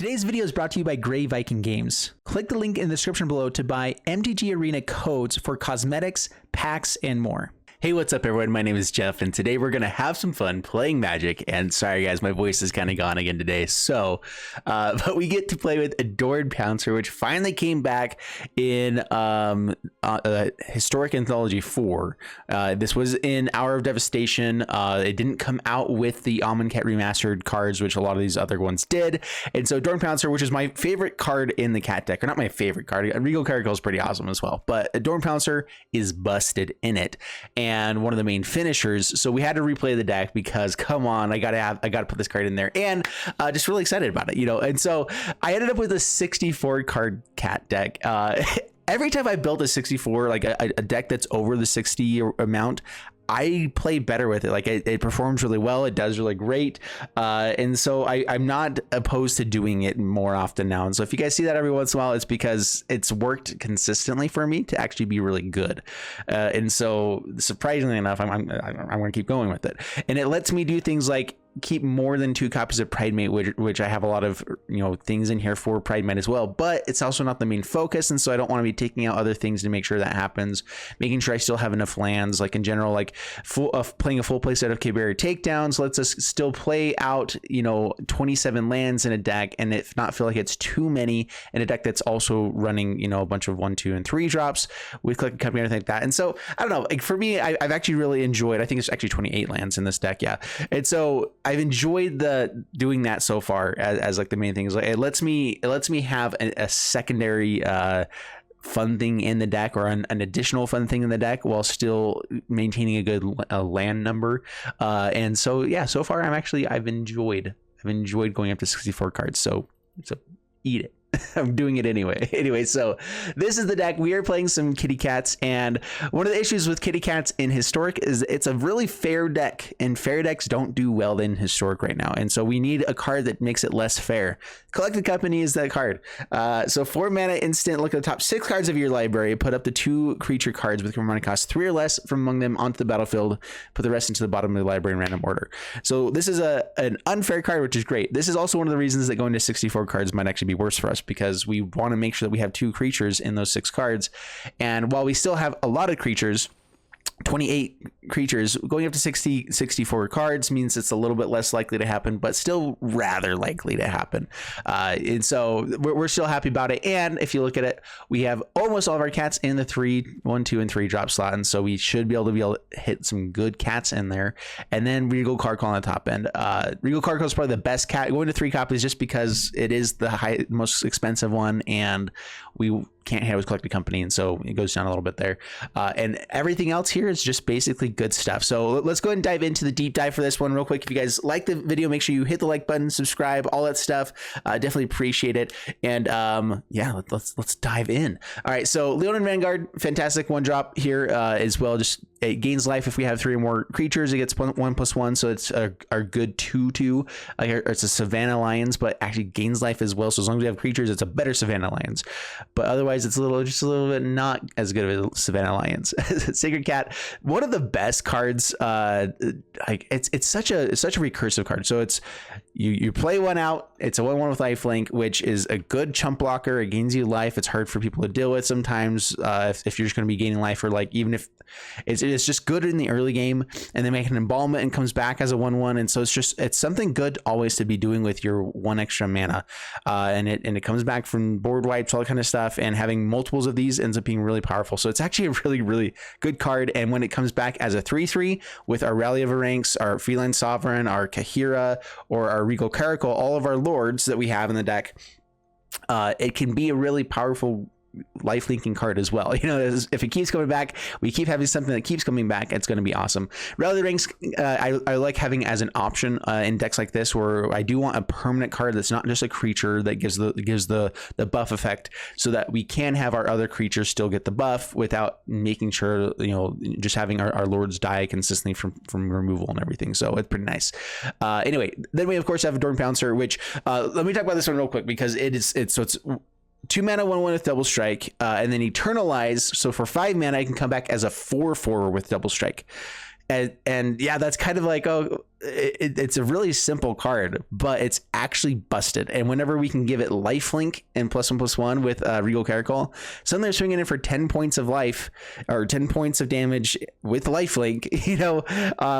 Today's video is brought to you by Grey Viking Games. Click the link in the description below to buy MTG Arena codes for cosmetics, packs, and more. Hey, what's up everyone? My name is Jeff and today we're going to have some fun playing Magic. And sorry guys, my voice is kind of gone again today. But we get to play with Adored Pouncer, which finally came back in Historic Anthology 4. This was in Hour of Devastation. It didn't come out with the Amonkhet remastered cards, which a lot of these other ones did. And so Adored Pouncer, which is my favorite card in the cat deck, or not my favorite card. Regal Caracal is pretty awesome as well, but Adored Pouncer is busted in it. And one of the main finishers, so we had to replay the deck because come on, I gotta put this card in there, and just really excited about it, you know. And so I ended up with a 64 card cat deck. Every time I built a 64, like a deck that's over the 60 amount, I play better with it. Like it performs really well. It does really great. And so I'm not opposed to doing it more often now. And so if you guys see that every once in a while, it's because it's worked consistently for me to actually be really good. And so surprisingly enough, I'm going to keep going with it. And it lets me do things like keep more than 2 copies of Pridemate, which I have a lot of, you know, things in here for Pridemate as well, but it's also not the main focus. And so I don't want to be taking out other things to make sure that happens, making sure I still have enough lands. Like in general, like playing a full play set of K-Barrier Takedowns lets us still play out, you know, 27 lands in a deck and it not feel like it's too many in a deck that's also running, you know, a bunch of 1, 2, and 3 drops with Click and Company and everything like that. And so I don't know, like for me, I've actually really enjoyed, I think it's actually 28 lands in this deck. Yeah. And so I've enjoyed doing that so far as like the main thing is like it lets me have a secondary fun thing in the deck, or an additional fun thing in the deck, while still maintaining a good land number. And so yeah, so far I've enjoyed going up to 64 cards. So eat it. I'm doing it anyway. So this is the deck. We are playing some kitty cats, and one of the issues with kitty cats in Historic is it's a really fair deck, and fair decks don't do well in Historic right now. And so we need a card that makes it less fair. Collected Company is that card. So 4 mana instant. Look at the top 6 cards of your library. Put up the 2 creature cards with mana cost 3 or less from among them onto the battlefield. Put the rest into the bottom of the library in random order. So this is an unfair card, which is great. This is also one of the reasons that going to 64 cards might actually be worse for us, because we want to make sure that we have 2 creatures in those 6 cards. And while we still have a lot of creatures, 28 creatures, going up to 64 cards means it's a little bit less likely to happen, but still rather likely to happen. And so we're still happy about it. And if you look at it, we have almost all of our cats in the 1, 2, and 3 drop slot. And so we should be able to hit some good cats in there. And then Regal Caracal on the top end. Regal Caracal is probably the best cat, going to 3 copies just because it is the most expensive one, and we can't have with Collected Company, and so it goes down a little bit there. And everything else here is just basically good stuff. So let's go ahead and dive into the deep dive for this one real quick. If you guys like the video, make sure you hit the like button, subscribe, all that stuff. Definitely appreciate it. And yeah, let's dive in. All right, so Leonin Vanguard, fantastic 1-drop here as well. Just it gains life if we have 3 or more creatures. It gets 1/1+1, so it's our good 2/2. It's a Savannah Lions, but actually gains life as well. So as long as we have creatures, it's a better Savannah Lions. But otherwise, it's just a little bit not as good of a Savannah Lions. Sacred Cat, one of the best cards. Like it's such a recursive card. So it's you play one out. It's a 1/1 with lifelink, which is a good chump blocker. It gains you life. It's hard for people to deal with sometimes if you're just going to be gaining life, or like even if it's just good in the early game, and then make an embalmment and comes back as a 1/1. And so it's something good always to be doing with your 1 extra mana, and it comes back from board wipes, all that kind of stuff, and having multiples of these ends up being really powerful. So it's actually a really good card. And when it comes back as a 3/3 with our Rally of Ranks, our Feline Sovereign, our Kahira, or our Regal Caracal, all of our lords that we have in the deck, it can be a really powerful life linking card as well. You know, if it keeps coming back, we keep having something that keeps coming back, it's going to be awesome. Rally Ranks, I like having as an option in decks like this, where I do want a permanent card that's not just a creature that gives the buff effect, so that we can have our other creatures still get the buff without making sure, you know, just having our lords die consistently from removal and everything. So it's pretty nice. Anyway, then we of course have Adored Pouncer, which let me talk about this one real quick, because it's 2 mana 1/1 with double strike, and then Eternalize. So for 5 mana, I can come back as a 4/4 with double strike. And yeah, that's kind of like, oh, it's a really simple card, but it's actually busted. And whenever we can give it lifelink and +1/+1 with Regal Caracol, suddenly they're swinging in for 10 points of life or 10 points of damage with lifelink,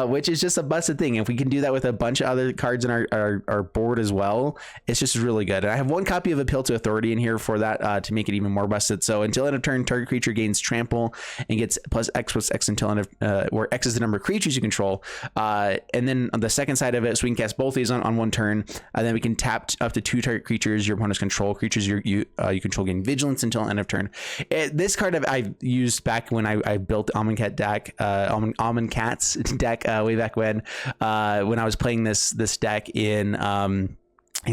which is just a busted thing. If we can do that with a bunch of other cards in our board as well, it's just really good. And I have one copy of Appeal to Authority in here for that to make it even more busted. So until end of turn, target creature gains trample and gets +X until end of where X is the number of creatures you control. And then on the second side of it, so we can cast both these on one turn, and then we can tap up to 2 target creatures your opponent's control. Creatures you control gain vigilance until end of turn. This card I've used back when I built Almond Cat deck, Almond Cats deck way back when I was playing this deck in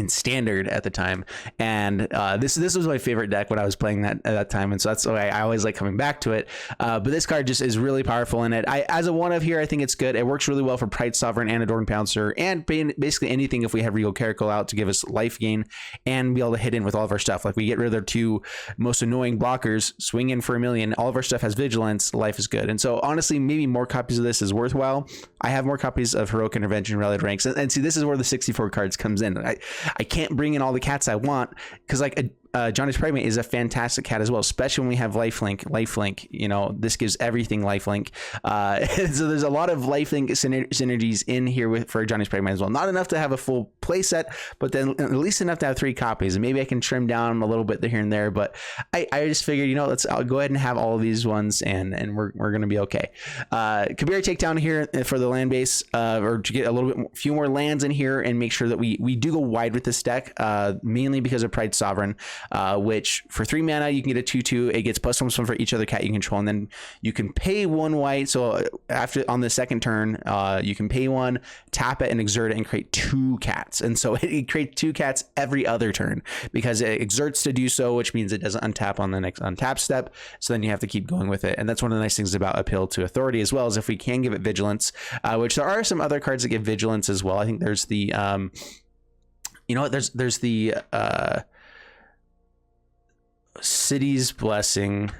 standard at the time, and this was my favorite deck when I was playing that at that time, and so that's why I always like coming back to it. But this card just is really powerful in it. As a one of here, I think it's good. It works really well for Pride Sovereign and Adoring Pouncer, and basically anything if we have Regal Caracol out to give us life gain and be able to hit in with all of our stuff. Like we get rid of their 2 most annoying blockers, swing in for 1,000,000. All of our stuff has vigilance. Life is good, and so honestly, maybe more copies of this is worthwhile. I have more copies of Heroic Intervention, Rallied Ranks, and see, this is where the 64 cards comes in. I can't bring in all the cats I want because like Johnny's Primate is a fantastic cat as well, especially when we have lifelink. This gives everything lifelink. So there's a lot of lifelink synergies in here for Johnny's Primate as well. Not enough to have a full play set, but then at least enough to have 3 copies. And maybe I can trim down a little bit here and there, but I just figured, I'll go ahead and have all of these ones and we're going to be okay. Kabir Takedown here for the land base, or to get few more lands in here and make sure that we do go wide with this deck, mainly because of Pride Sovereign. Which for 3 mana you can get a 2/2. It gets +1/+1 for each other cat you control, and then you can pay 1 white. So after on the second turn, you can pay 1, tap it, and exert it, and create 2 cats. And so it creates 2 cats every other turn because it exerts to do so, which means it doesn't untap on the next untap step. So then you have to keep going with it, and that's one of the nice things about Appeal to Authority as well, is if we can give it vigilance, which there are some other cards that give vigilance as well. I think there's the there's the City's Blessing,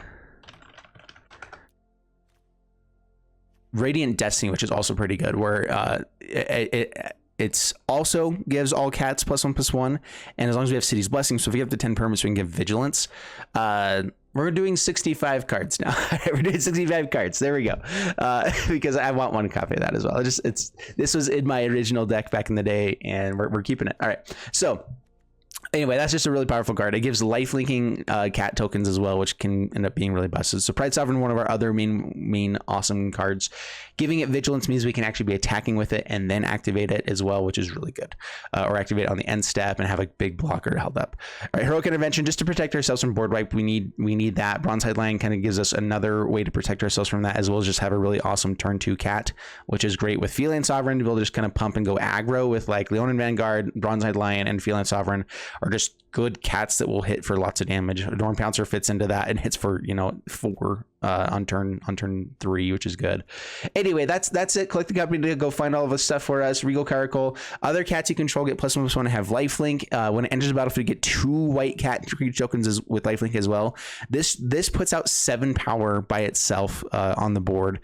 Radiant Destiny, which is also pretty good, where it's also gives all cats +1/+1, and as long as we have City's Blessing, so if we have the 10 permits, we can give vigilance. We're doing 65 cards now. We're doing 65 cards. There we go. Because I want 1 copy of that as well. This was in my original deck back in the day, and we're keeping it. All right, so anyway, that's just a really powerful card. It gives life-linking cat tokens as well, which can end up being really busted. So Pride Sovereign, one of our other main awesome cards. Giving it vigilance means we can actually be attacking with it and then activate it as well, which is really good. Or activate it on the end step and have a big blocker held up. All right, Heroic Intervention, just to protect ourselves from board wipe, we need that. Bronze-Hide Lion kind of gives us another way to protect ourselves from that, as well as just have a really awesome turn 2 cat, which is great with Feline Sovereign to be able to just kind of pump and go aggro with like Leonin Vanguard, Bronze-Hide Lion, and Feline Sovereign, or just good cats that will hit for lots of damage. Adorn Pouncer fits into that and hits for 4 on turn 3, which is good. Anyway, that's it. Click the company to go find all of this stuff for us. Regal Caracol. Other cats you control get +1/+1 to have lifelink. When it enters the battlefield, you get 2 white cat creature tokens with lifelink as well. This puts out 7 power by itself on the board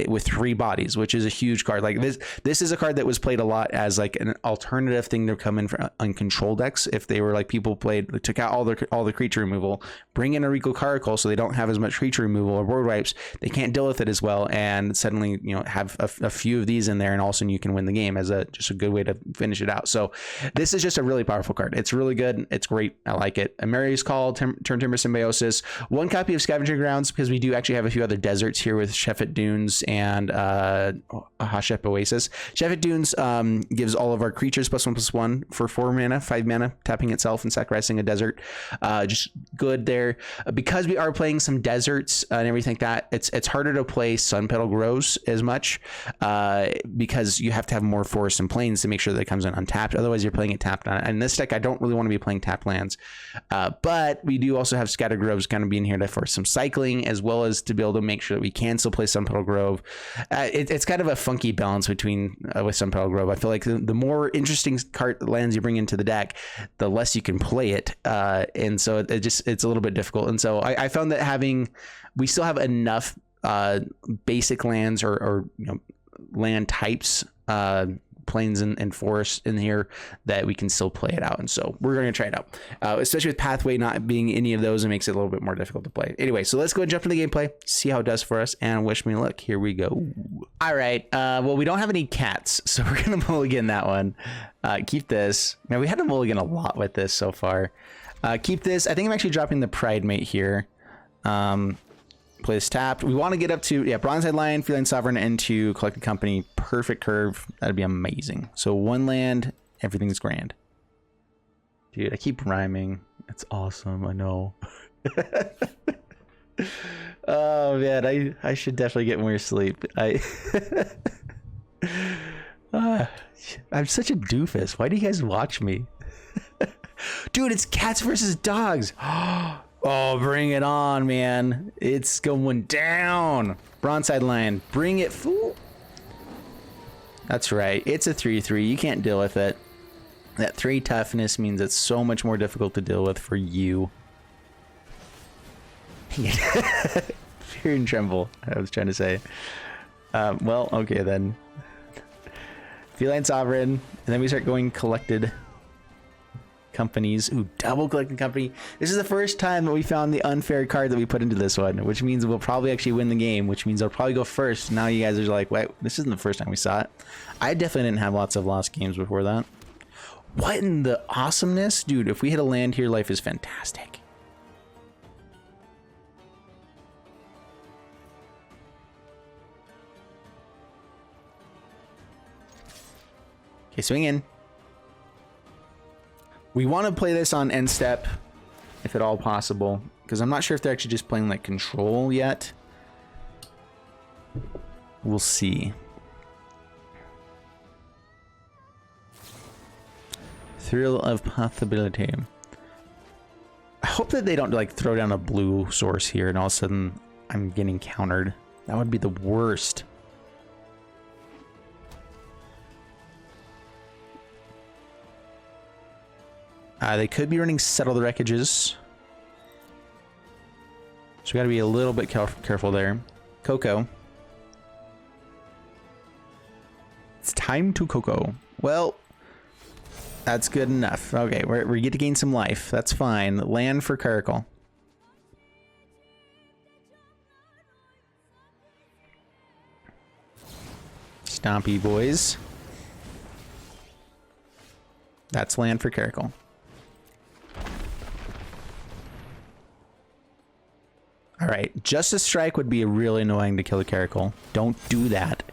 with 3 bodies, which is a huge card. Like this is a card that was played a lot as like an alternative thing to come in for uncontrolled decks. If they were like people took out all the creature removal, bring in a Regal Caracol so they don't have as much creature removal or board wipes, they can't deal with it as well, and suddenly have a few of these in there, and all of a sudden you can win the game as just a good way to finish it out. So this is just a really powerful card. It's really good. It's great. I like it. Ameri's Call, Turn Timber Symbiosis, 1 copy of Scavenger Grounds, because we do actually have a few other deserts here with Sheffet Dunes and Hashep Oasis. Sheffet Dunes gives all of our creatures +1/+1 for 4 mana, 5 mana, tapping itself and sacrificing a desert. Just good there. Because we are playing some deserts and everything like that, it's harder to play Sun Petal Grows as much because you have to have more forests and plains to make sure that it comes in untapped. Otherwise, you're playing it tapped on it. And in this deck, I don't really want to be playing tapped lands. But we do also have Scattered Groves kind of being here for some cycling, as well as to be able to make sure that we can still play Sun Petal Grove. It's kind of a funky balance between with Sun Petal Grove. I feel like the more interesting lands you bring into the deck, the less you can play it. And so it's a little bit difficult. And so I found that we still have enough basic lands or land types plains and forests in here that we can still play it out. And so we're going to try it out, especially with pathway not being any of those. It makes it a little bit more difficult to play. Anyway, so let's go and jump into the gameplay, see how it does for us, and wish me luck. Here we go. All right. Well, we don't have any cats, so we're going to mulligan that one. Keep this. Now, we had to mulligan a lot with this so far. Keep this. I think I'm actually dropping the Pride Mate here. Play this tapped. We want to get up to, yeah, Bronze-eyed Lion, Feline Sovereign, into Collected Company. Perfect curve. That'd be amazing. So 1 land, everything's grand. Dude, I keep rhyming. It's awesome. I know. Oh, man. I should definitely get more sleep. I'm such a doofus. Why do you guys watch me? Dude, it's cats versus dogs. Oh, bring it on, man. It's going down. Bronze-eyed Lion, bring it, fool. That's right. It's a 3/3. You can't deal with it. That 3 toughness means it's so much more difficult to deal with for you. Fear and tremble, I was trying to say. Well, okay then. Feline Sovereign, and then we start going Collected Companies. Ooh, double Collected Company. This is the first time that we found the unfair card that we put into this one, which means we'll probably actually win the game, which means I'll probably go first. Now you guys are like, wait, this isn't the first time we saw it. I definitely didn't have lots of lost games before that. What in the awesomeness? Dude, if we hit a land here, life is fantastic. Okay, swing in. We want to play this on end step, if at all possible, because I'm not sure if they're actually just playing like control yet. We'll see. Thrill of possibility. I hope that they don't like throw down a blue source here and all of a sudden I'm getting countered. That would be the worst. They could be running Settle the Wreckages. So we got to be a little bit careful there. Coco. It's time to Coco. Well, that's good enough. Okay, we get to gain some life. That's fine. Land for Caracal. Stompy boys. That's land for Caracal. All right, Justice Strike would be really annoying to kill the Caracal. Don't do that.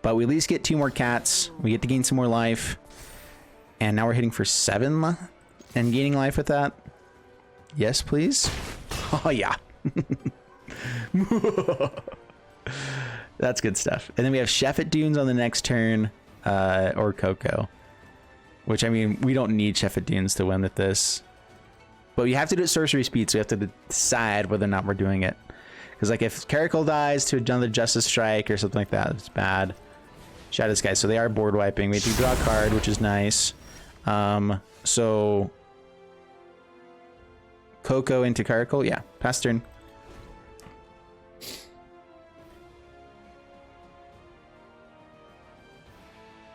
But we at least get 2 more cats. We get to gain some more life. And now we're hitting for 7 and gaining life with that. Yes, please. Oh, yeah. That's good stuff. And then we have Sheffet Dunes on the next turn, or Coco. Which, I mean, we don't need Sheffet Dunes to win with this. But we have to do it sorcery speed, so we have to decide whether or not we're doing it. Because, like, if Caracal dies to another Justice Strike or something like that, it's bad. Shadows, guys. So they are board wiping. We have to draw a card, which is nice. So Coco into Caracal. Yeah, pass turn.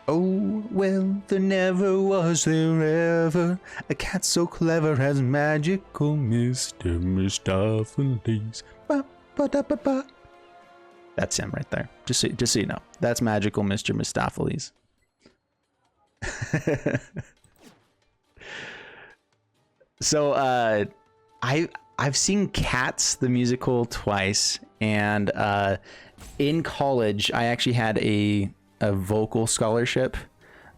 Oh, well, there never was there ever a cat so clever as magical Mr. Mistopheles. Ba, ba, da, ba, ba. That's him right there. Just so you know. That's magical Mr. Mistopheles. So, I've seen Cats, the musical, twice. And in college, I actually had a vocal scholarship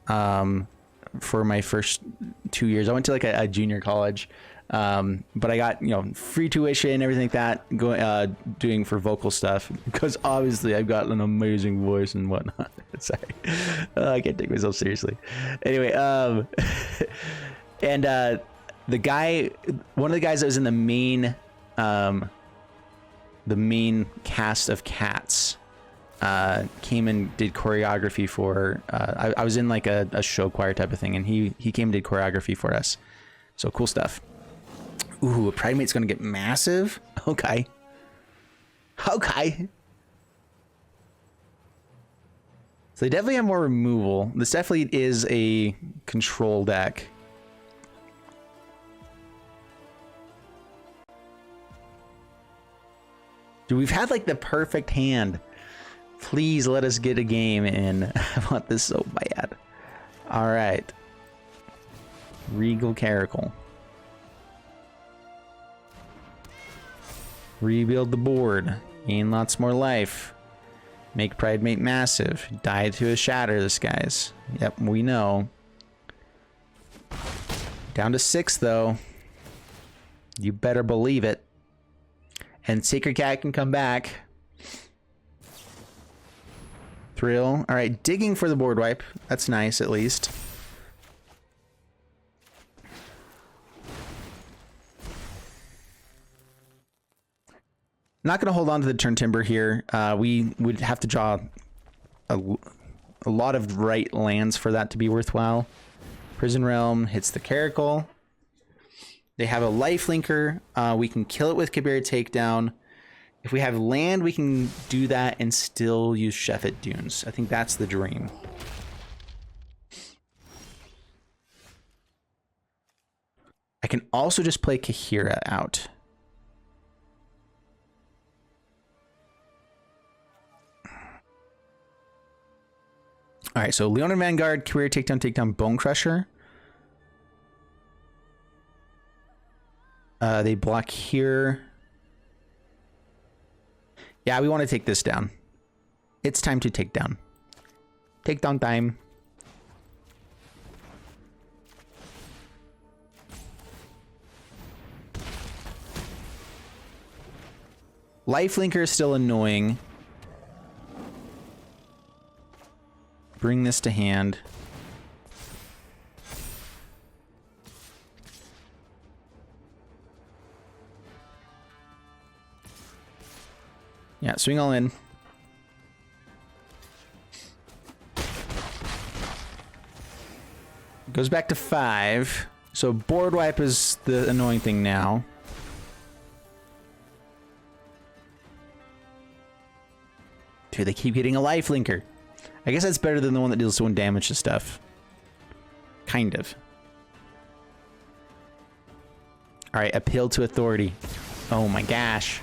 for my first 2 years. I went to like a junior college, but I got, you know, free tuition and everything like that going doing for vocal stuff, because obviously I've got an amazing voice and whatnot. Sorry, I can't take myself seriously. Anyway, and the guy, one of the guys that was in the main cast of Cats, came and did choreography for I was in like a show choir type of thing, and he came and did choreography for us. So cool stuff. Ooh, a Pride Mate's gonna get massive. Okay. So they definitely have more removal. This definitely is a control deck. Dude, we've had like the perfect hand. Please let us get a game in. I want this so bad. All right. Regal Caracal. Rebuild the board. Gain lots more life. Make Pride Mate massive. Die to a shatter, this guys. Yep, we know. Down to 6 though. You better believe it. And Sacred Cat can come back. Thrill. All right, digging for the board wipe. That's nice, at least. Not going to hold on to the Turn Timber here. We would have to draw a lot of right lands for that to be worthwhile. Prison Realm hits the Caracal. They have a lifelinker. We can kill it with Kabir Takedown. If we have land, we can do that and still use Sheffet Dunes. I think that's the dream. I can also just play Kahira out. All right, so Leonin Vanguard, Career Takedown, Takedown, Bone Crusher. They block here. Yeah, we want to take this down. It's time to take down. Takedown time. Lifelinker is still annoying. Bring this to hand. Yeah, swing all in. Goes back to 5. So board wipe is the annoying thing now. Dude, they keep getting a lifelinker. I guess that's better than the one that deals 1 damage to stuff. Kind of. All right, appeal to authority. Oh my gosh.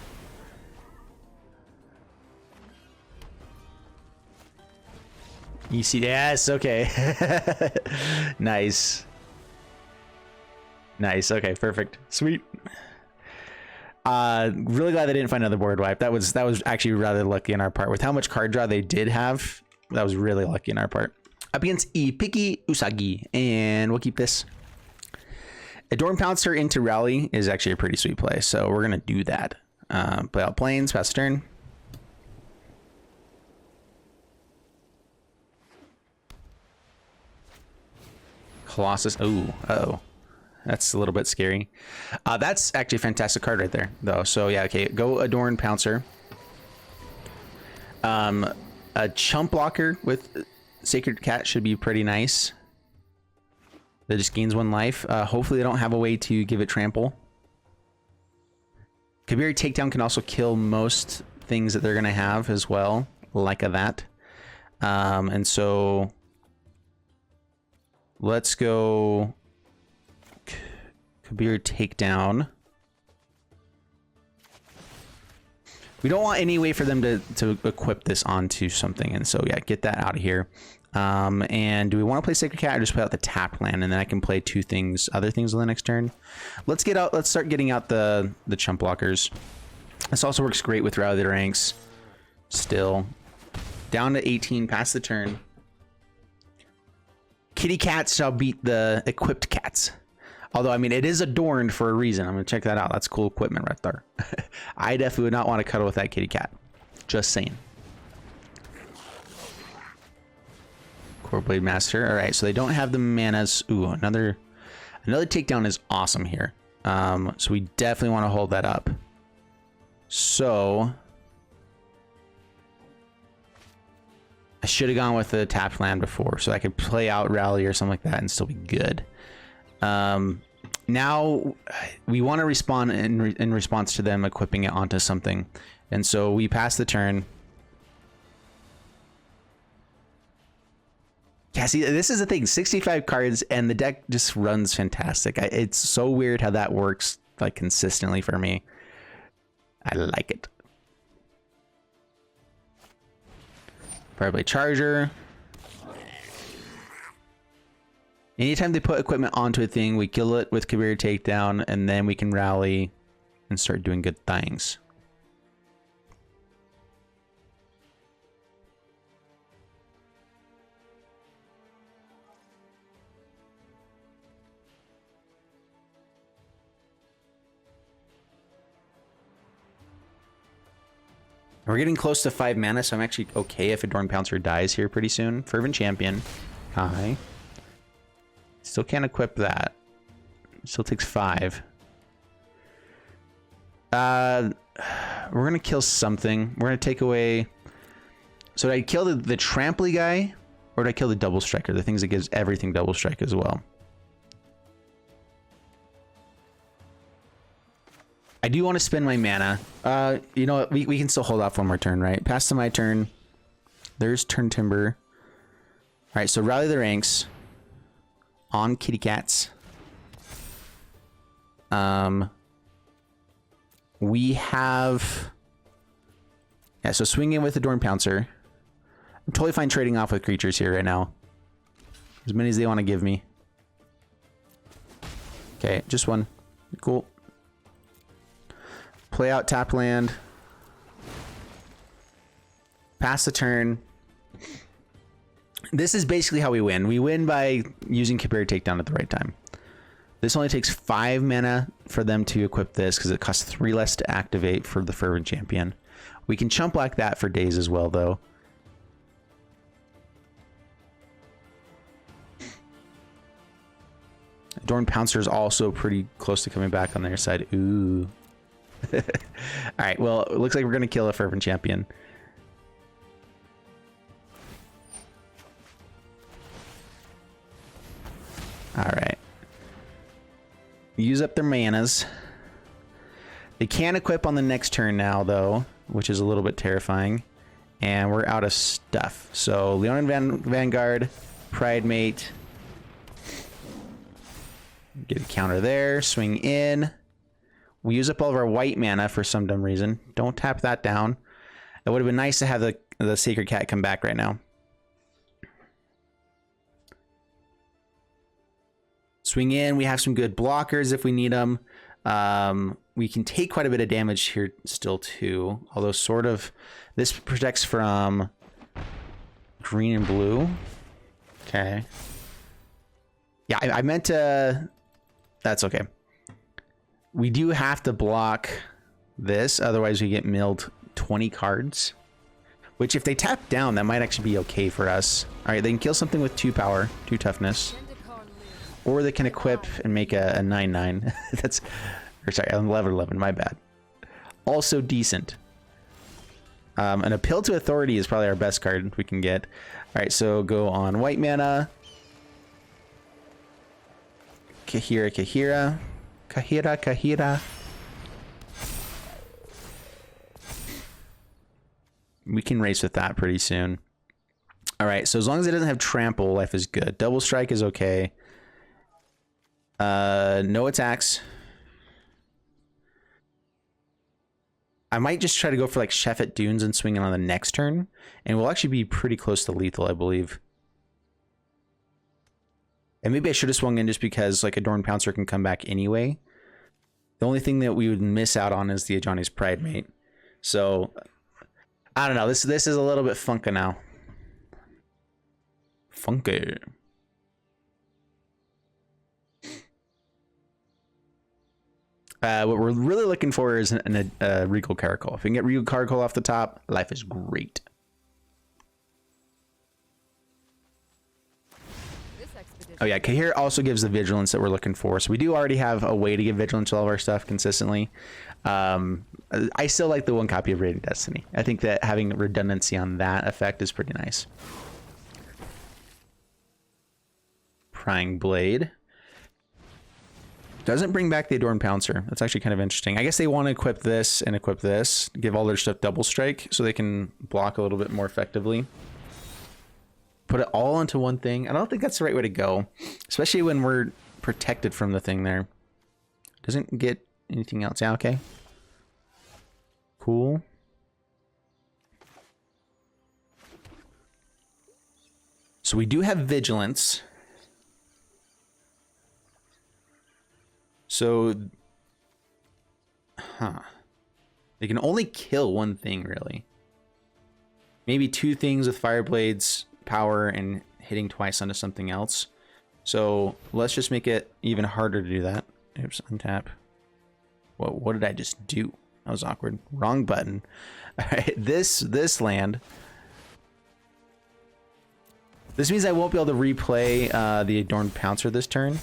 You see, yes, okay. Nice. Nice, okay, perfect. Sweet. Really glad they didn't find another board wipe. That was actually rather lucky on our part. With how much card draw they did have, that was really lucky on our part. Up against Ipiki Usagi, and we'll keep this. Adorn Pouncer into Rally is actually a pretty sweet play, so we're gonna do that. Play out Plains, pass turn. Colossus. Ooh, uh-oh. That's a little bit scary. That's actually a fantastic card right there, though. So yeah, okay, go Adorn Pouncer. A Chump Blocker with Sacred Cat should be pretty nice. That just gains 1 life. Hopefully they don't have a way to give it trample. Kabiri Takedown can also kill most things that they're going to have as well, like that. And so let's go Kabir Takedown. We don't want any way for them to equip this onto something, and so yeah, get that out of here. And do we want to play Sacred Cat or just play out the tap land, and then I can play 2 things, other things on the next turn? Let's start getting out the chump blockers. This also works great with Rally the Ranks. Still down to 18, past the turn. Kitty cats shall beat the equipped cats. Although, I mean, it is adorned for a reason. I'm going to check that out. That's cool equipment right there. I definitely would not want to cuddle with that kitty cat. Just saying. Core Blade Master. All right, so they don't have the manas. Ooh, another takedown is awesome here. So we definitely want to hold that up. So I should have gone with the tap land before, so I could play out Rally or something like that and still be good. Now we want to respond in response to them equipping it onto something, and so we pass the turn. Yeah, see, this is the thing. 65 cards, and the deck just runs fantastic. It's so weird how that works, like, consistently for me. I like it. Probably Charger. Anytime they put equipment onto a thing, we kill it with Kabir Takedown, and then we can rally and start doing good things. We're getting close to 5 mana, so I'm actually okay if Adorn Pouncer dies here pretty soon. Fervent Champion. Hi. Still can't equip that. Still takes 5. We're gonna kill something. We're gonna take away... So did I kill the Trampley guy? Or did I kill the Double Striker? The things that gives everything Double Strike as well. I do want to spend my mana. You know what? We can still hold off one more turn, right? Pass to my turn. There's Turn Timber. All right, so rally the ranks on kitty cats. We have... Yeah, so swing in with the Adorn Pouncer. I'm totally fine trading off with creatures here right now. As many as they want to give me. Okay, just one. Cool. Play out tap land. Pass the turn. This is basically how we win. We win by using Kabir Takedown at the right time. This only takes 5 mana for them to equip this because it costs 3 less to activate for the Fervent Champion. We can chump like that for days as well, though. Adorn Pouncer is also pretty close to coming back on their side. Ooh. All right, well, it looks like we're going to kill a Fervent Champion. All right. Use up their manas. They can equip on the next turn now, though, which is a little bit terrifying. And we're out of stuff. So, Leonin Vanguard, Pride Mate. Get a counter there. Swing in. We use up all of our white mana for some dumb reason. Don't tap that down. It would have been nice to have the Sacred Cat come back right now. Swing in. We have some good blockers if we need them. We can take quite a bit of damage here still too. Although sort of... This protects from green and blue. Okay. Yeah, I meant to... That's okay. We do have to block this, otherwise we get milled 20 cards. Which if they tap down, that might actually be okay for us. Alright, they can kill something with 2 power, 2 toughness. Or they can equip and make a 9/9. That's... Or sorry, 11/11, my bad. Also decent. An Appeal to Authority is probably our best card we can get. Alright, so go on white mana. Kahira. We can race with that pretty soon. All right, so as long as it doesn't have trample, life is good. Double strike is okay. No attacks. I might just try to go for like Chef at Dunes and swing it on the next turn, and we'll actually be pretty close to lethal, I believe. And maybe I should have swung in just because like Adorn Pouncer can come back anyway. The only thing that we would miss out on is the Ajani's Pride Mate. So, I don't know. This is a little bit funky now. Funky. What we're really looking for is a Regal Caracol. If we can get Regal Caracol off the top, life is great. Oh yeah, Kahir also gives the vigilance that we're looking for. So we do already have a way to give vigilance to all of our stuff consistently. I still like the 1 copy of Radiant Destiny. I think that having redundancy on that effect is pretty nice. Prying Blade. Doesn't bring back the Adorn Pouncer. That's actually kind of interesting. I guess they want to equip this and equip this. Give all their stuff double strike so they can block a little bit more effectively. put it all into one thing. I don't think that's the right way to go, especially when we're protected from the thing there. Doesn't get anything else. Yeah, okay. Cool. So we do have vigilance. So, they can only kill one thing, really. Maybe two things with Fireblade's power and hitting twice onto something else. So let's just make it even harder to do that. Oops, untap. What did I just do? That was awkward. Wrong button. All right, this land. This means I won't be able to replay the Adorned Pouncer this turn,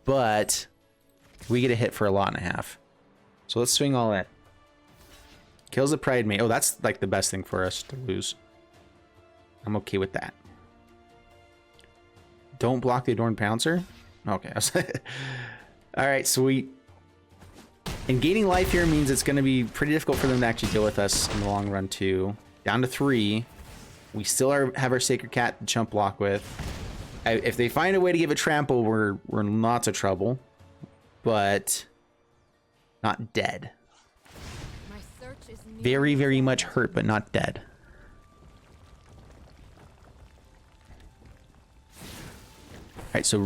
but we get a hit for a lot and a half. So let's swing all in. Kills the Pride Mate. Oh, that's like the best thing for us to lose. I'm okay with that. Don't block the Adorned Pouncer. Okay. All right, sweet. And gaining life here means it's going to be pretty difficult for them to actually deal with us in the long run too. Down to 3. We still have our Sacred Cat to chump block with. If they find a way to give it trample, we're in lots of trouble. But not dead. Very, very much hurt, but not dead. All right, so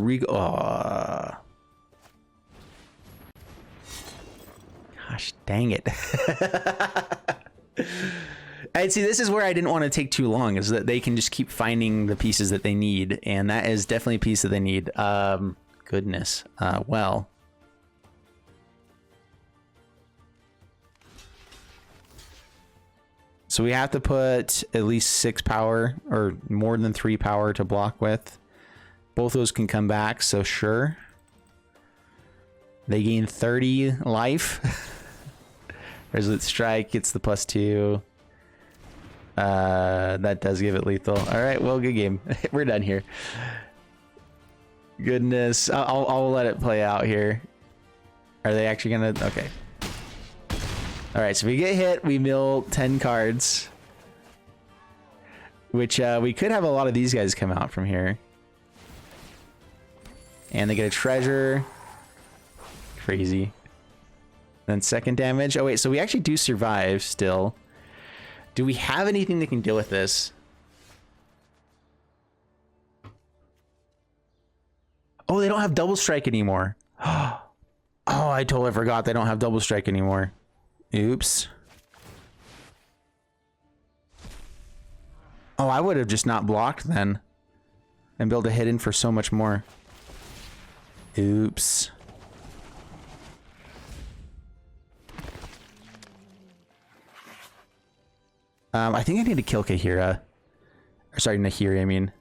gosh, dang it. And see, this is where I didn't want to take too long, is that they can just keep finding the pieces that they need, and that is definitely a piece that they need. Goodness. Well. So we have to put at least 6 power, or more than 3 power to block with. Both those can come back, so sure. They gain 30 life. Resolute Strike gets the +2. That does give it lethal. All right, well, good game. We're done here. Goodness, I'll let it play out here. Are they actually gonna? Okay. All right, so we get hit. We mill 10 cards, which we could have a lot of these guys come out from here, and they get a treasure. Crazy. Then second damage. Oh wait, so we actually do survive still. Do we have anything that can deal with this? Oh, they don't have double strike anymore. Oh, I totally forgot they don't have double strike anymore. Oops. Oh, I would have just not blocked then and be able to hit in for so much more. Oops. I think I need to kill Kahira. Or sorry, Nahiri, I mean.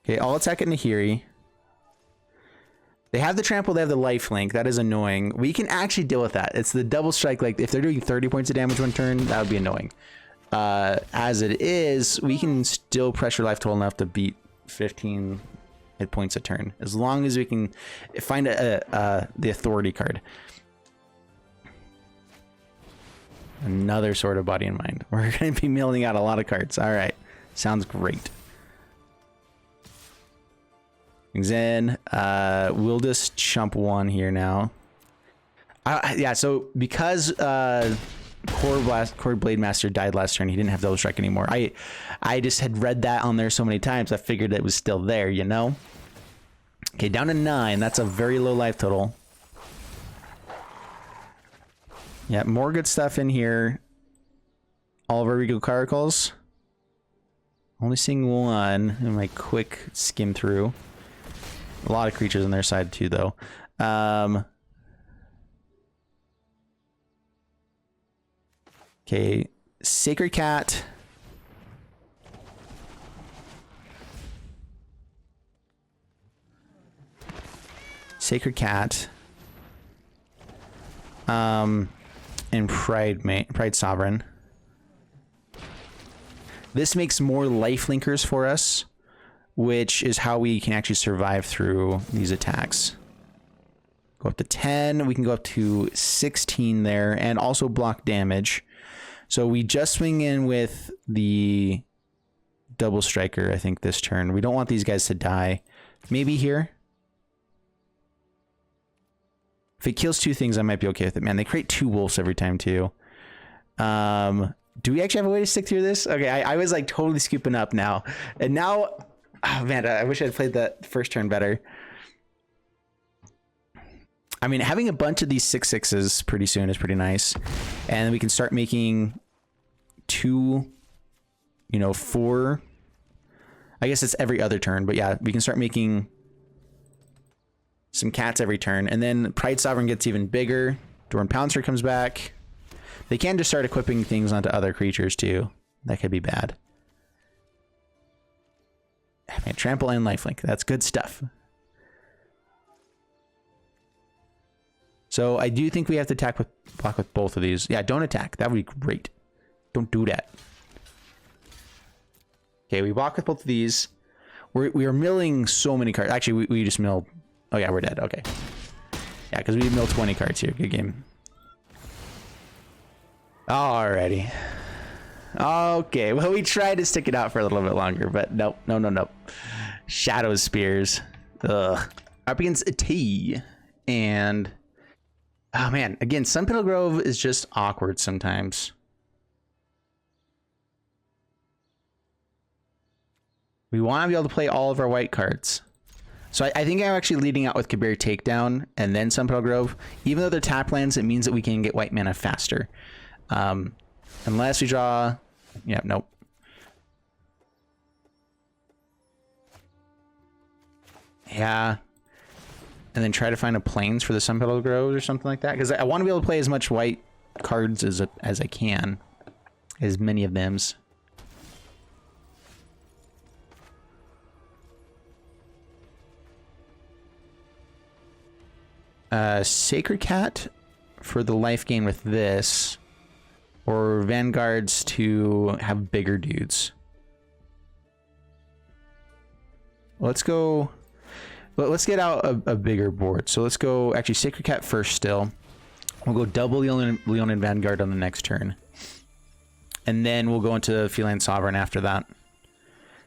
Okay, all attack at Nahiri. They have the trample, they have the life link. That is annoying. We can actually deal with that. It's the double strike. Like, if they're doing 30 points of damage one turn, that would be annoying. As it is, we can still pressure life total enough to beat 15 hit points a turn. As long as we can find the authority card. Another Sword of Body and Mind. We're going to be milling out a lot of cards. All right. Sounds great. Then we'll just chump 1 here now. Yeah, so because Cord Blade Master died last turn, he didn't have double strike anymore. I just had read that on there so many times, I figured it was still there, you know? Okay, down to 9. That's a very low life total. Yeah, more good stuff in here. All of our Regal Caracals. Only seeing 1 in my quick skim through. A lot of creatures on their side too, though. Okay, Sacred Cat. Sacred Cat. And Pride Sovereign. This makes more life linkers for us, which is how we can actually survive through these attacks. Go up to 10, we can go up to 16 there, and also block damage. So we just swing in with the double striker, I think, this turn. We don't want these guys to die. Maybe here. If it kills 2 things, I might be okay with it. Man, they create 2 wolves every time, too. Do we actually have a way to stick through this? Okay, I was like totally scooping up now. And now, oh man, I wish I'd played that first turn better. I mean, having a bunch of these 6/6s pretty soon is pretty nice. And then we can start making 2, you know, 4. I guess it's every other turn, but yeah, we can start making some cats every turn. And then Pride Sovereign gets even bigger. Dorn Pouncer comes back. They can just start equipping things onto other creatures too. That could be bad. Man, trample and lifelink. That's good stuff. So I do think we have to block with both of these. Yeah, don't attack. That would be great. Don't do that. Okay, we block with both of these. We are milling so many cards. Actually, we just milled. Oh yeah, we're dead. Okay. Yeah, because we milled 20 cards here. Good game. Alrighty. Okay, well, we tried to stick it out for a little bit longer, but nope. No. Shadow Spears. Ugh. Up against a T. And... oh man, again, Sunpetal Grove is just awkward sometimes. We want to be able to play all of our white cards. So I think I'm actually leading out with Kabir Takedown and then Sunpetal Grove. Even though they're tap lands, it means that we can get white mana faster. Unless we draw... yeah, nope. Yeah. And then try to find a plains for the Sunpetal Groves or something like that. Because I want to be able to play as much white cards as I can. As many of them. Sacred Cat for the life gain with this. Or Vanguards to have bigger dudes. Let's go... let's get out a bigger board. So let's go... actually, Sacred Cat first still. We'll go double Leon and Vanguard on the next turn. And then we'll go into Feline Sovereign after that.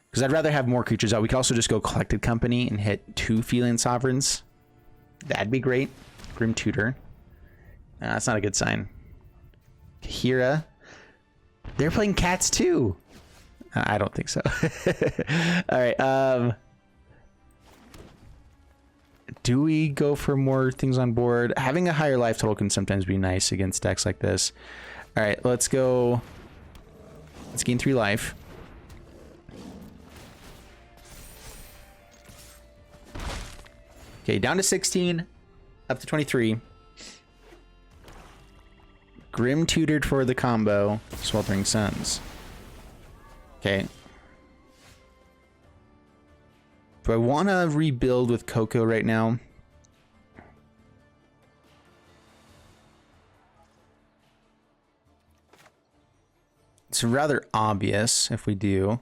Because I'd rather have more creatures out. We could also just go Collected Company and hit 2 Feline Sovereigns. That'd be great. Grim Tutor. That's not a good sign. Hira. They're playing cats too. I don't think so. All right. Do we go for more things on board? Having a higher life total can sometimes be nice against decks like this. All right, let's go. Let's gain 3 life. Okay, down to 16, up to 23. Grim Tutored for the combo. Sweltering Suns. Okay. Do I want to rebuild with Coco right now? It's rather obvious if we do.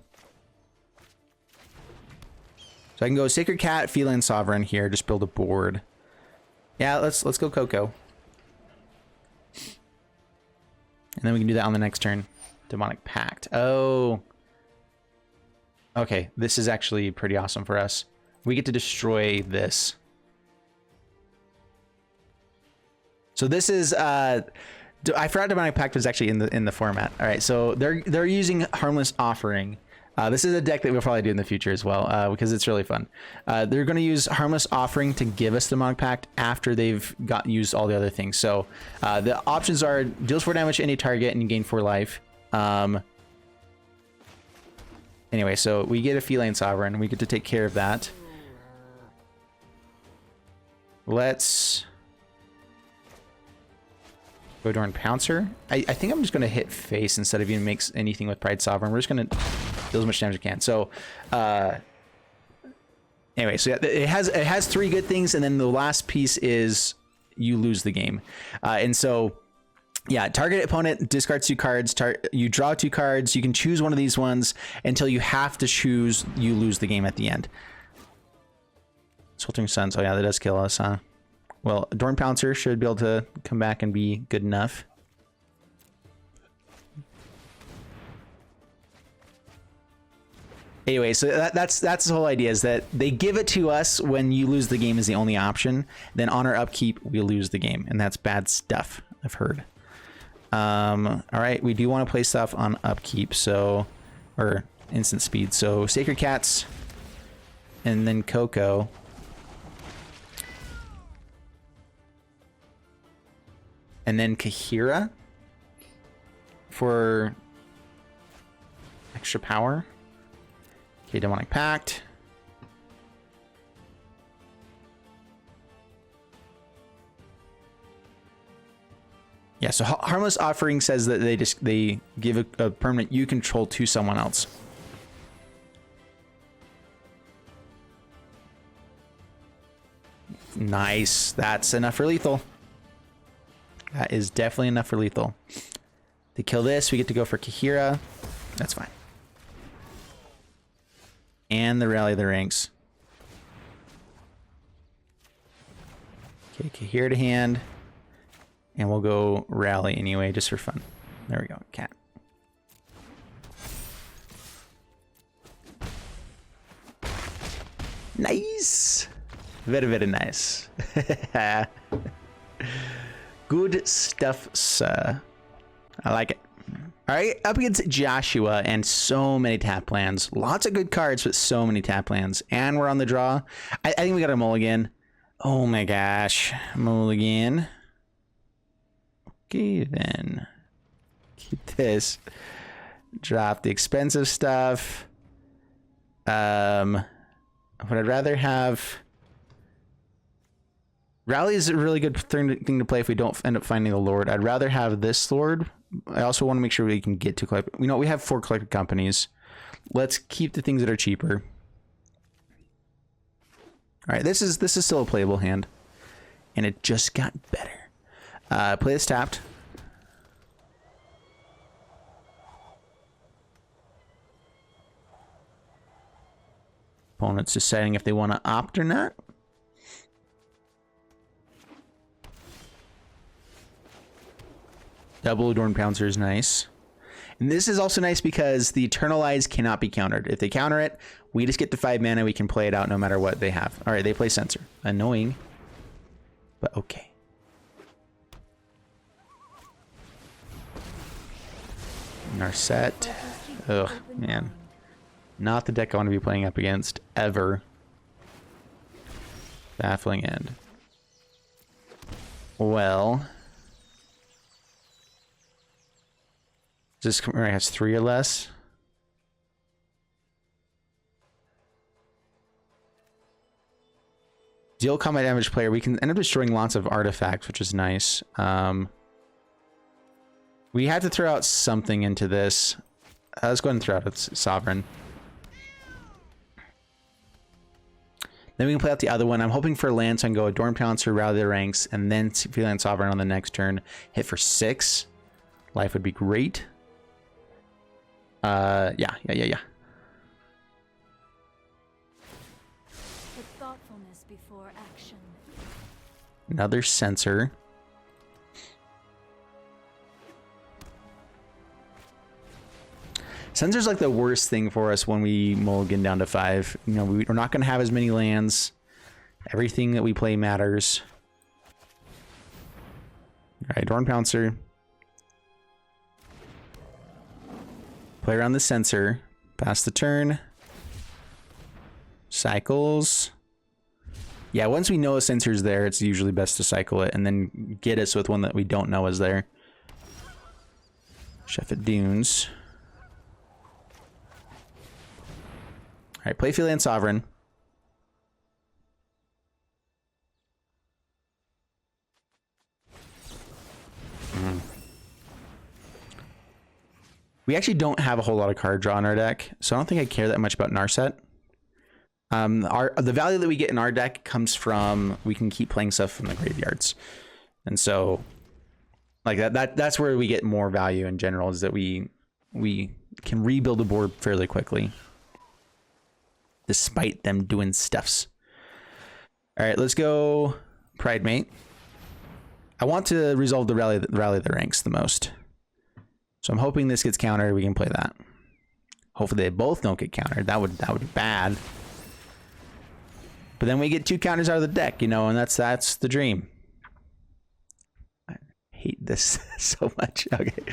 So I can go Sacred Cat, Feline Sovereign here, just build a board. Yeah, let's go Coco. And then we can do that on the next turn. Demonic Pact. Oh. Okay, this is actually pretty awesome for us. We get to destroy this. So this is I forgot Demonic Pact was actually in the format. All right, so they're using Harmless Offering. This is a deck that we'll probably do in the future as well, because it's really fun. They're going to use Harmless Offering to give us the Demonic Pact after they've used all the other things. So the options are deals 4 damage to any target and you gain 4 life. Anyway, so we get a Feline Sovereign. We get to take care of that. Let's go Dorn Pouncer. I think I'm just going to hit face instead of even makes anything with Pride Sovereign. We're just going to deal as much damage as we can. So, anyway, so yeah, it has 3 good things, and then the last piece is you lose the game. And so, yeah, target opponent discards 2 cards. You draw 2 cards. You can choose one of these ones until you have to choose. You lose the game at the end. Sweltering Suns. Oh yeah, that does kill us, huh? Well, Dorn Pouncer should be able to come back and be good enough. Anyway, so that's the whole idea, is that they give it to us when you lose the game is the only option. Then on our upkeep, we lose the game, and that's bad stuff, I've heard. All right, we do want to play stuff on upkeep, so, or instant speed. So Sacred Cats, and then Coco. And then Kahira for extra power. Okay, Demonic Pact. Yeah, so Harmless Offering says that they give a permanent you control to someone else. Nice. That's enough for lethal. That is definitely enough for lethal. To kill this, we get to go for Kahira. That's fine. And the Rally the Ranks. Okay, Kahira to hand. And we'll go Rally anyway, just for fun. There we go, cat. Nice! Very, very nice. Good stuff, sir. I like it. All right, up against Joshua and so many tap lands. Lots of good cards, but so many tap lands. And we're on the draw. I think we got a mulligan. Oh my gosh. Mulligan. Okay, then. Keep this. Drop the expensive stuff. But I'd rather have... Rally is a really good thing to play if we don't end up finding the Lord. I'd rather have this Lord. I also want to make sure we can get to collect. You know, we have 4 collected companies. Let's keep the things that are cheaper. All right, this is still a playable hand, and it just got better. Play this tapped. Opponent's deciding if they want to opt or not. Double Adorned Pouncer is nice. And this is also nice because the Eternalize cannot be countered. If they counter it, we just get to 5 mana. We can play it out no matter what they have. All right, they play Censor. Annoying, but okay. Narset. Ugh, man. Not the deck I want to be playing up against, ever. Baffling End. Well... This has 3 or less. Deal combat damage player. We can end up destroying lots of artifacts, which is nice. We have to throw out something into this. Let's go ahead and throw out its Sovereign. Then we can play out the other one. I'm hoping for land, so I can go Adorn Pouncer, Rally the Ranks, and then Feline Sovereign on the next turn. Hit for 6. Life would be great. Yeah. Put thoughtfulness before action. Another Censor. Censor's like the worst thing for us when we mulligan down to 5. You know, we're not going to have as many lands. Everything that we play matters. All right, Dorn Pouncer. Play around the Censor. Pass the turn. Cycles. Yeah, once we know a Censor's there, it's usually best to cycle it and then get us with one that we don't know is there. Chef at Dunes. All right, play Feline Sovereign. We actually don't have a whole lot of card draw in our deck, so I don't think I care that much about Narset. The value that we get in our deck comes from we can keep playing stuff from the graveyards, and so like that's where we get more value in general, is that we can rebuild the board fairly quickly, despite them doing stuffs. All right, let's go Pride Mate. I want to resolve the rally the ranks the most. So I'm hoping this gets countered. We can play that. Hopefully they both don't get countered. That would be bad. But then we get 2 counters out of the deck, you know, and that's the dream. I hate this so much. Okay,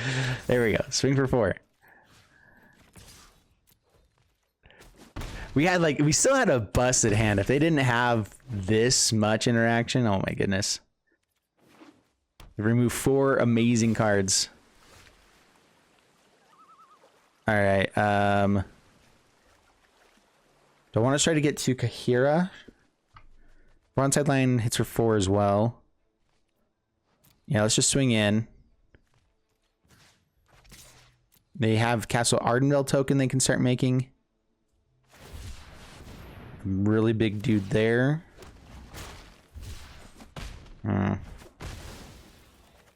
there we go. Swing for 4. We still had a busted hand. If they didn't have this much interaction, oh my goodness. Remove 4 amazing cards. All right. Do I want to try to get to Kahira? Frontside line hits for 4 as well. Yeah, let's just swing in. They have Castle Ardenvale token they can start making. Really big dude there.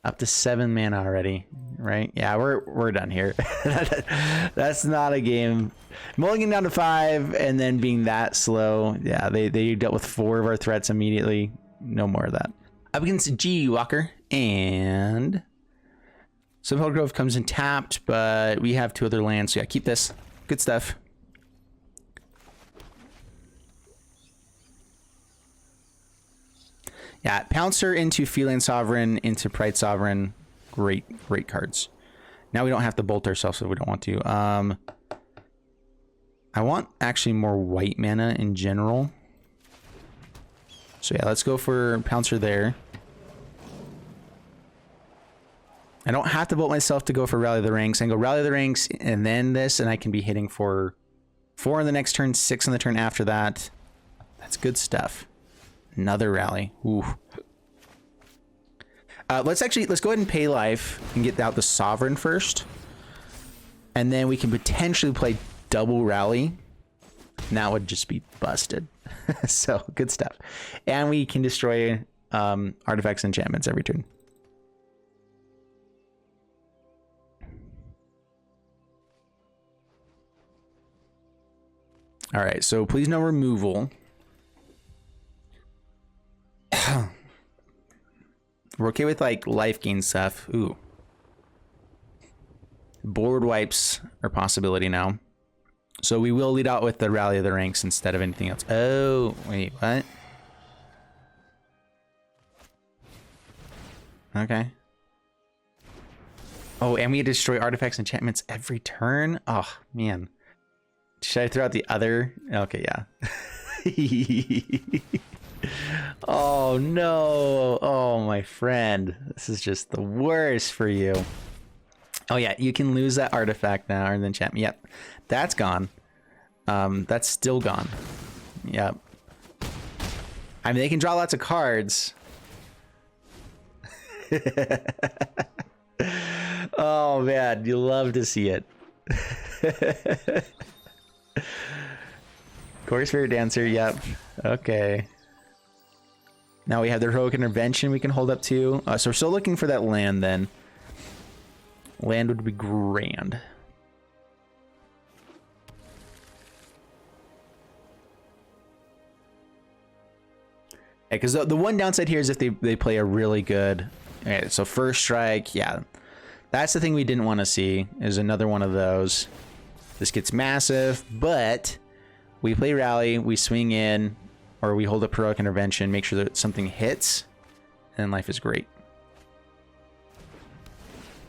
Up to 7 mana already, right? Yeah, we're done here. That's not a game. Mulligan down to 5 and then being that slow. Yeah, they dealt with 4 of our threats immediately. No more of that. Up against G Walker, and Subhill Grove comes in tapped, but we have 2 other lands, so yeah, keep this. Good stuff. Yeah, Pouncer into Feline Sovereign, into Pride Sovereign. Great cards. Now we don't have to bolt ourselves if we don't want to. I want actually more white mana in general. So yeah, let's go for Pouncer there. I don't have to bolt myself to go for Rally the Ranks. I can go Rally the Ranks and then this, and I can be hitting for 4 in the next turn, 6 in the turn after that. That's good stuff. Another rally. Ooh. Let's go ahead and pay life and get out the Sovereign first. And then we can potentially play double rally. And that would just be busted. So good stuff. And we can destroy artifacts and enchantments every turn. All right, so please no removal. We're okay with like life gain stuff. Ooh. Board wipes are a possibility now. So we will lead out with the Rally of the Ranks instead of anything else. Oh, wait, what? Okay. Oh, and we destroy artifacts and enchantments every turn? Oh, man. Should I throw out the other? Okay, yeah. Oh no. Oh my friend, this is just the worst for you. Oh yeah, you can lose that artifact now or the enchantment. Yep, that's gone. That's still gone. Yep. I mean, they can draw lots of cards. Oh man, you love to see it. Core Spirit Dancer, yep. Okay. Now we have the Heroic Intervention we can hold up to. So we're still looking for that land then. Land would be grand. Yeah, because the one downside here is if they play a really good... Okay, so first strike, yeah. That's the thing we didn't want to see, is another one of those. This gets massive, but we play Rally, we swing in, or we hold up Heroic Intervention, make sure that something hits, and life is great.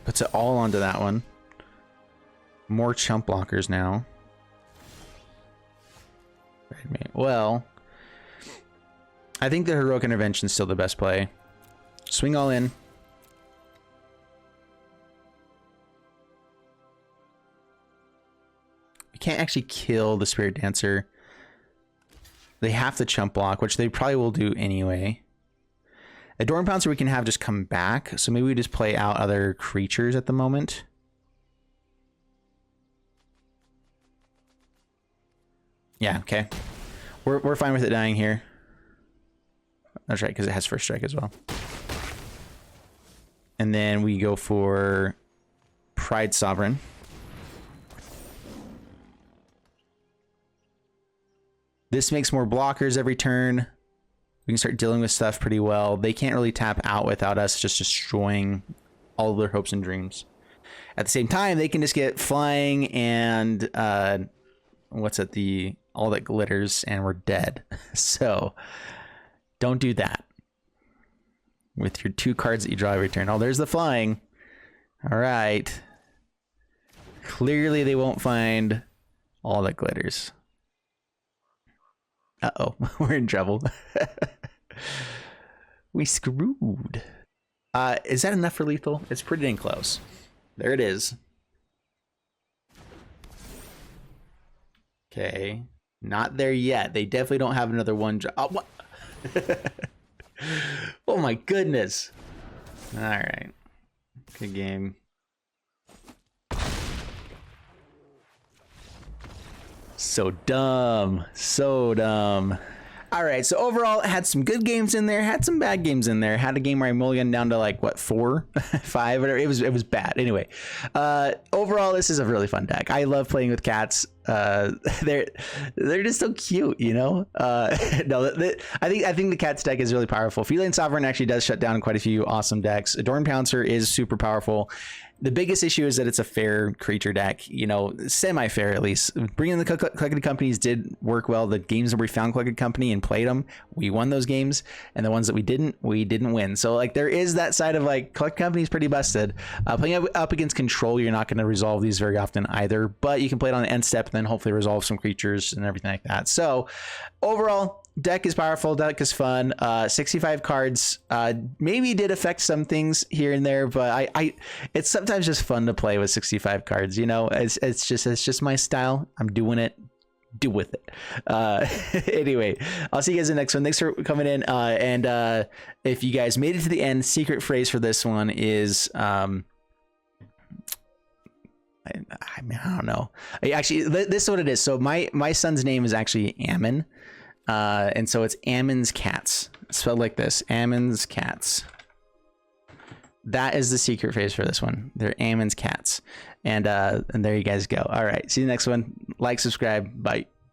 Puts it all onto that one. More chump blockers now. Well, I think the Heroic Intervention is still the best play. Swing all in. We can't actually kill the Spirit Dancer. They have to chump block, which they probably will do anyway. A Dorn Pouncer we can have just come back, so maybe we just play out other creatures at the moment. Yeah, okay. We're fine with it dying here. That's right, because it has first strike as well. And then we go for Pride Sovereign. This makes more blockers every turn. We can start dealing with stuff pretty well. They can't really tap out without us just destroying all of their hopes and dreams. At the same time, they can just get flying and what's it? All that glitters, and we're dead. So don't do that with your 2 cards that you draw every turn. Oh, there's the flying. All right. Clearly, they won't find all that glitters. Uh-oh, we're in trouble. We screwed. Is that enough for lethal? It's pretty dang close. There it is. Okay. Not there yet. They definitely don't have another 1 drop. Oh, what? Oh my goodness. All right. Good game. So dumb. So dumb. All right, so overall, had some good games in there, had some bad games in there. Had a game where I mulliganed down to like what 4, 5, whatever. It was bad. Anyway, overall, this is a really fun deck. I love playing with cats. They're just so cute, you know. No, I think the cats deck is really powerful. Feline Sovereign actually does shut down quite a few awesome decks. Adorn Pouncer is super powerful. The biggest issue is that it's a fair creature deck, you know, semi-fair at least. Bringing the collected companies did work well. The games where we found collected company and played them, we won those games, and the ones that we didn't win. So like there is that side of like collected company is pretty busted. Playing up against control, you're not going to resolve these very often either, but you can play it on the end step and then hopefully resolve some creatures and everything like that. So overall, deck is powerful, deck is fun. 65 cards maybe did affect some things here and there, but I it's sometimes just fun to play with 65 cards, you know. It's just my style. I'm doing it. Do with it. Anyway, I'll see you guys in the next one. Thanks for coming in, and if you guys made it to the end, secret phrase for this one is I don't know. Actually, this is what it is. So my son's name is actually Ammon. And so it's Ammon's Cats, spelled like this, Ammon's Cats. That is the secret phrase for this one. They're Ammon's Cats. And there you guys go. All right. See you next one. Like, subscribe. Bye.